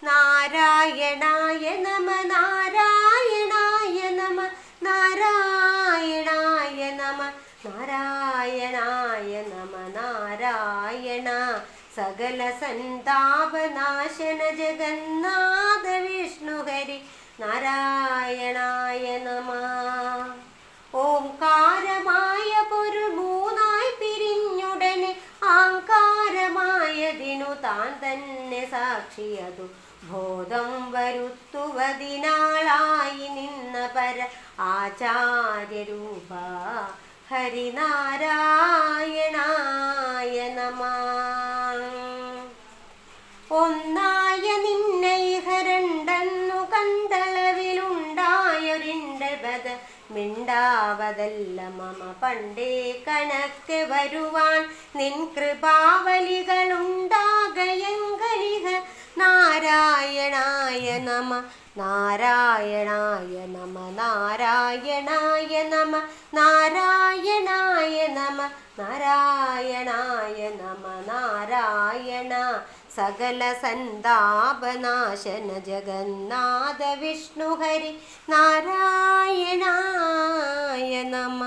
നാരായണായ നമ നാരായണായ നമ നാരായണായ നമ നാരായണായ നമ നാരായണ സകല സന്താപനാശന ജഗന്നാഥ വിഷ്ണുഹരി നാരായണായ നമ. ഓംകാരമായ പൊരുൾ മൂന്നായി പിരിഞ്ഞുടനെ ആങ്കാരമായതിനു താൻ തന്നെ സാക്ഷിയതു ബോധം വരുത്തുവതിനാളായി നിന്ന പര ആചാര്യരൂപ ഹരിനാരായണായ നമ. ഒന്നായ നിന്നെ ഇഹ രണ്ടെന്നു കണ്ടളവിലുണ്ടായൊരിണ്ടപദ മിണ്ടാവതല്ല മമ പണ്ടേ കണക്കെ വരുവാൻ നിൻ കൃപാവലികളുണ്ടാകയങ്കലിഹ നാരായണായ നമ നാരായണായ നമ നാരായണായ നമ നാരായണായ നമ നാരായണായ നമ നാരായണ സകല സന്താപനാശന ജഗന്നാഥ വിഷ്ണുഹരി നാരായണായ നമ.